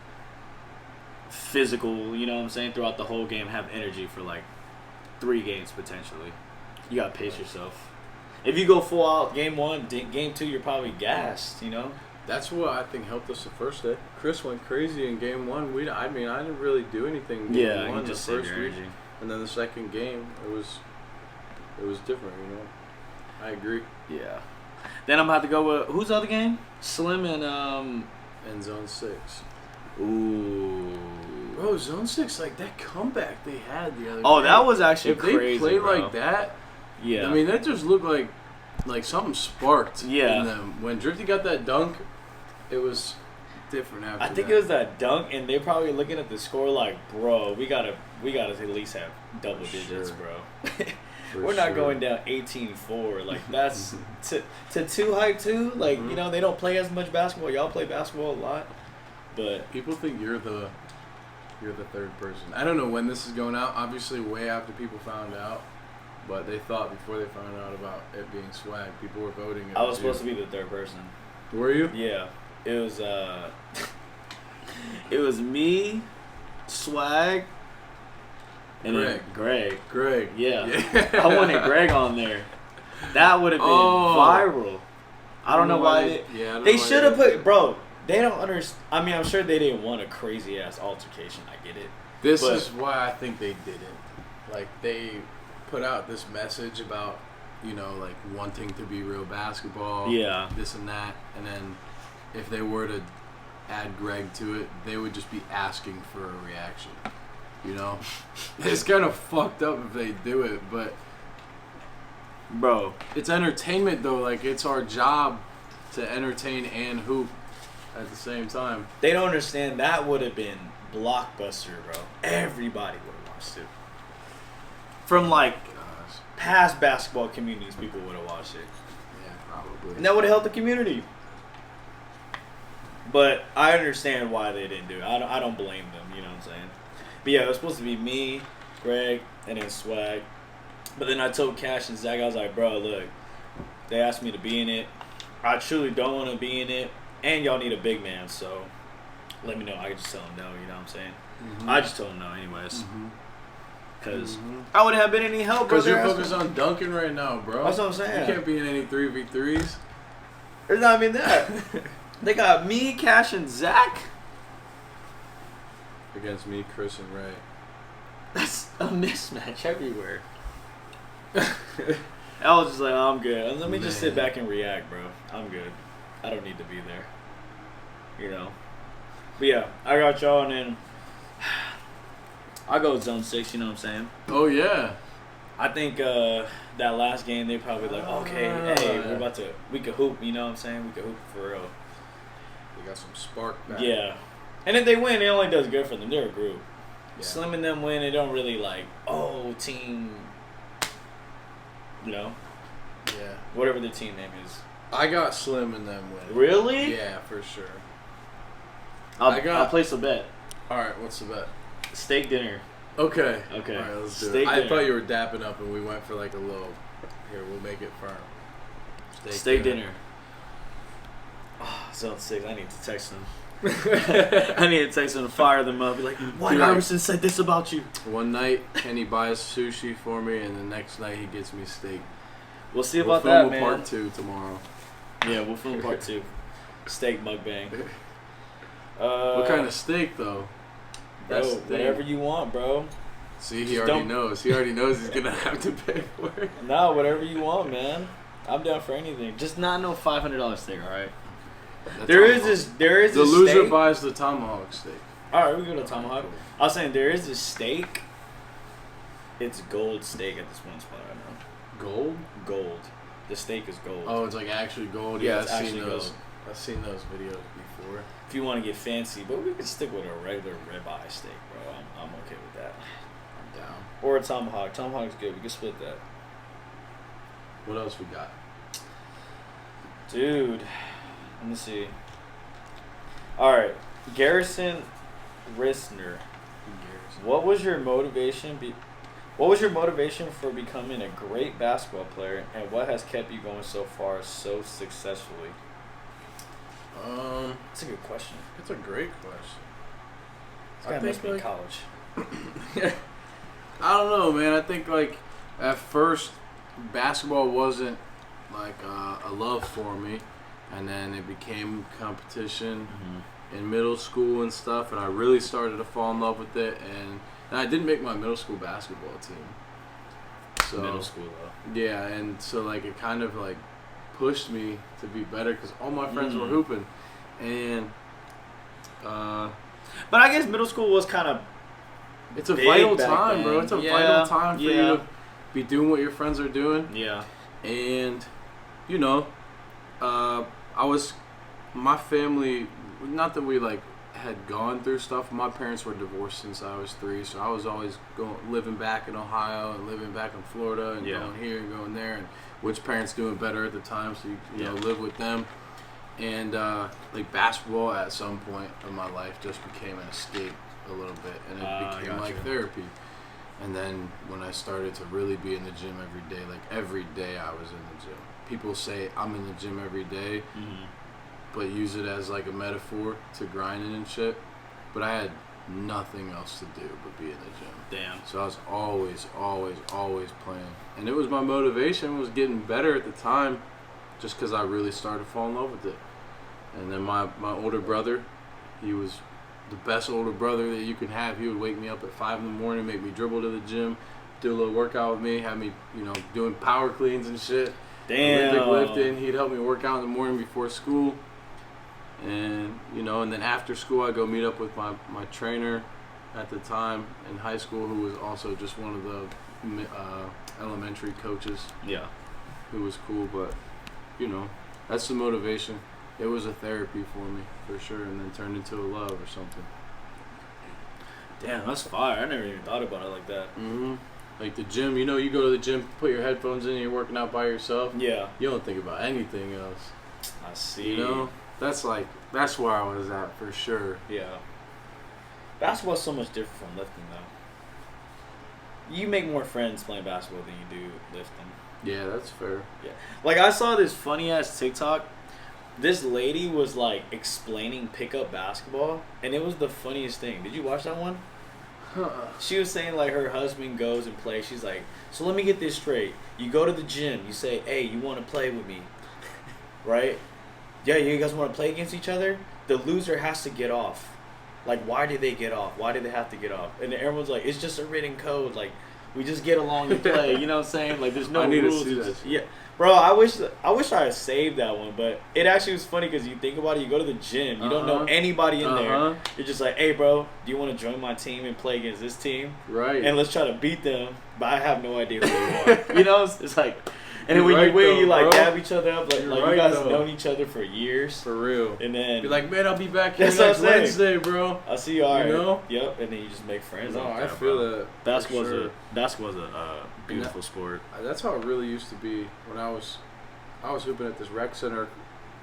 Physical, you know what I'm saying? Throughout the whole game, have energy for like 3 games potentially. You gotta pace yourself. If you go full out game 1, game 2, you're probably gassed. You know. That's what I think helped us the first day. Chris went crazy in game 1. I didn't really do anything. In game 1 you just the saved first your week, energy. and then the second game, it was different. You know, I agree. Yeah. Then I'm about to go with who's the other game? Slim and And Zone 6. Ooh. Bro, Zone 6, like that comeback they had the other day. Oh, that was actually if crazy. If they play bro. like that, Yeah. I mean, that just looked like something sparked Yeah. in them. When Drifty got that dunk, it was different after I think that. it was that dunk, and they're probably looking at the score like, bro, we gotta at least have double digits, Sure. bro. For We're not sure. going down 18-4. Like that's to 2 Hype too. Like you know they don't play as much basketball. Y'all play basketball a lot, but People think you're the third person. I don't know when this is going out. Obviously, way after people found out. But they thought before they found out about it being Swag, people were voting. I was supposed to be the third person. Were you? Yeah, it was it was me, Swag, and then Greg. Greg. Yeah. I wanted Greg on there. That would have been viral. I don't know why they should have put, bro. They don't understand. I mean, I'm sure they didn't want a crazy ass altercation. I get it. This But- is why I think they didn't. Like they put out this message about, you know, like wanting to be real basketball. Yeah. This and that, and then if they were to add Greg to it, they would just be asking for a reaction. You know, it's kind of fucked up if they do it, but Bro, it's entertainment though. Like it's our job to entertain and hoop at the same time. they don't understand. That would have been blockbuster, bro. Everybody would have watched it. From like Gosh. past basketball communities, people would have watched it. Yeah, probably. And that would have helped the community. But I understand why they didn't do it. I don't blame them, you know what I'm saying? But yeah, it was supposed to be me, Greg, and then Swag. But then I told Cash and Zach, I was like, bro, look, they asked me to be in it. I truly don't want to be in it. And y'all need a big man, so let me know. I can just tell him no, you know what I'm saying? Mm-hmm. I just told him no anyways. Mm-hmm. Because I wouldn't have been any help. Because you're focused on dunking right now, bro. That's what I'm saying. You can't be in any 3v3s. There's not even that. They got me, Cash, and Zach. Against me, Chris, and Ray. That's a mismatch everywhere. I was just like, oh, I'm good. Let me just sit back and react, bro. I'm good. I don't need to be there. You know? But yeah, I got y'all, and then I'll go with zone 6, you know what I'm saying? Oh, yeah. I think that last game, they probably like, okay, hey, we could hoop, you know what I'm saying? We could hoop for real. We got some spark back. Yeah. And if they win, it only does good for them. They're a group. Yeah. Slim and them win, they don't really like, team, you know? Yeah. Whatever the team name is. I got Slim and them winning. Really? Yeah, for sure. I'll place a bet. All right, what's the bet? Steak dinner. Okay. Okay. All right, let's do Steak it. I dinner. thought you were dapping up, and we went for like a low. Here, we'll make it firm. Steak dinner. Oh, zone 6. I need to text them. I need to text them and fire them up. Be like, White Iverson said this about you. One night, Kenny buys sushi for me, and the next night he gets me steak. We'll see We'll about film that, man. part 2 tomorrow. Yeah, we'll film part 2. Steak mukbang. What kind of steak, though? Bro, That's the thing. whatever you want, bro. See, he Just already don't- knows. He already knows he's gonna have to pay for it. Nah, whatever you want, man. I'm down for anything. Just not no $500 steak, all right? There is The this loser steak. buys the tomahawk steak. All right, we go to tomahawk. I was saying there is this steak. It's gold steak at this one spot right now. Gold? Gold. The steak is gold. Oh, it's like actually gold. Yeah, Yeah, it's I've seen actually those. gold. I've seen those videos before. If you want to get fancy, but we can stick with a regular ribeye steak, bro. I'm okay with that. I'm down. Or a tomahawk. Tomahawk's good. We can split that. What else we got? Dude, let me see. All right, Garrison Risner. What was your motivation? What was your motivation for becoming a great basketball player, and what has kept you going so far so successfully? That's a good question. It's a great question. This guy must be in college. I don't know, man. I think like at first basketball wasn't like a love for me, and then it became competition in middle school and stuff, and I really started to fall in love with it, and I didn't make my middle school basketball team. So Middle school though. yeah, and so like it kind of like pushed me to be better because all my friends were hooping, and But I guess middle school was kind of it's a big vital back time, bro. then. It's a Yeah, vital time for you yeah. to be doing what your friends are doing. yeah. And, you know, my family, not that we like had gone through stuff. My parents were divorced since I was 3, so I was always living back in Ohio and living back in Florida and Yeah. going here and going there, and which parents doing better at the time, so you know, live with them. And like basketball at some point in my life just became an escape a little bit, and it became like therapy. And then when I started to really be in the gym every day, like every day I was in the gym. People say I'm in the gym every day, but use it as like a metaphor to grinding and shit. But I had nothing else to do but be in the gym. Damn. So I was always playing. And it was my motivation was getting better at the time just because I really started to fall in love with it. And then my older brother, he was the best older brother that you can have. He would wake me up at 5 in the morning, make me dribble to the gym, do a little workout with me, have me, you know, doing power cleans and shit. Damn. Olympic lifting. He'd help me work out in the morning before school. And, you know, and then after school I go meet up with my trainer at the time in high school, who was also just one of the elementary coaches. Yeah. Who was cool, but, you know, that's the motivation. It was a therapy for me, for sure, and then turned into a love or something. Damn, that's fire. I never even thought about it like that. Like the gym, you know, you go to the gym, put your headphones in, and you're working out by yourself. Yeah. You don't think about anything else. I see. You know? That's where I was at, for sure. Yeah. Basketball's so much different from lifting, though. You make more friends playing basketball than you do lifting. Yeah, that's fair. Yeah. Like, I saw this funny-ass TikTok this lady was like explaining pickup basketball, and it was the funniest thing. Did you watch that one? She was saying like her husband goes and plays. She's like, so let me get this straight. You go to the gym. You say, hey, you want to play with me, right? Yeah, you guys want to play against each other? The loser has to get off. Like, why did they get off? Why did they have to get off? And everyone's like, it's just a written code. Like, we just get along and play. You know what I'm saying? Like, there's no I need rules. to see It's that just- shit. yeah. Bro, I wish I had saved that one, but it actually was funny because you think about it, you go to the gym, you don't know anybody in there. You're just like, hey, bro, do you want to join my team and play against this team? Right. And let's try to beat them, but I have no idea who they are. You know, it's like, and then when You're you right, win, though, you like bro. dab each other up, like You're you right, guys though. have known each other for years. For real. And then Be like, man, I'll be back here That's what next I'm saying. Wednesday, bro. I'll see you, all right. You know? Yep, and then you just make friends. No, like I that, feel bro. that. Basketball's for sure. basketball's a beautiful sport. That's how it really used to be when I was hooping at this rec center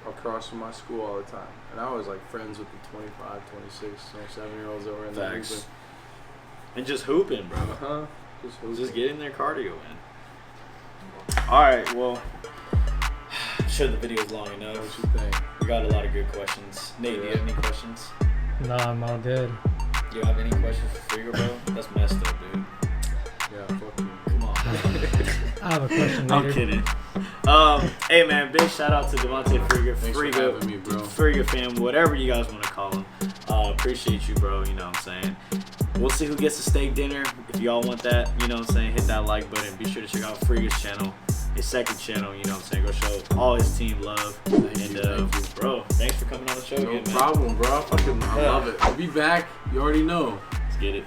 across from my school all the time. And I was like friends with the 25, 26, 27-year-olds that were in there Facts. hooping. And just hooping, bro. Uh-huh. Just hooping. Just getting their cardio in. All right, well, I'm sure the video's long enough. What you think? We got a lot of good questions. Nate, do you have any questions? Nah, I'm all good. Do you have any questions for Friga, bro? That's messed up, dude. Yeah, fuck you. Come on. I have a question later. I'm kidding. Hey, man, big shout out to Devontae Friga. Thanks for having me, bro. Friga fam, whatever you guys want to call him. Appreciate you, bro. You know what I'm saying? We'll see who gets the steak dinner. If y'all want that, you know what I'm saying, hit that like button. Be sure to check out Friga's channel, his second channel, you know what I'm saying. Go show all his team love. Thank you. Bro, thanks for coming on the show No again, man. problem, bro. I love it. I'll be back. You already know. Let's get it.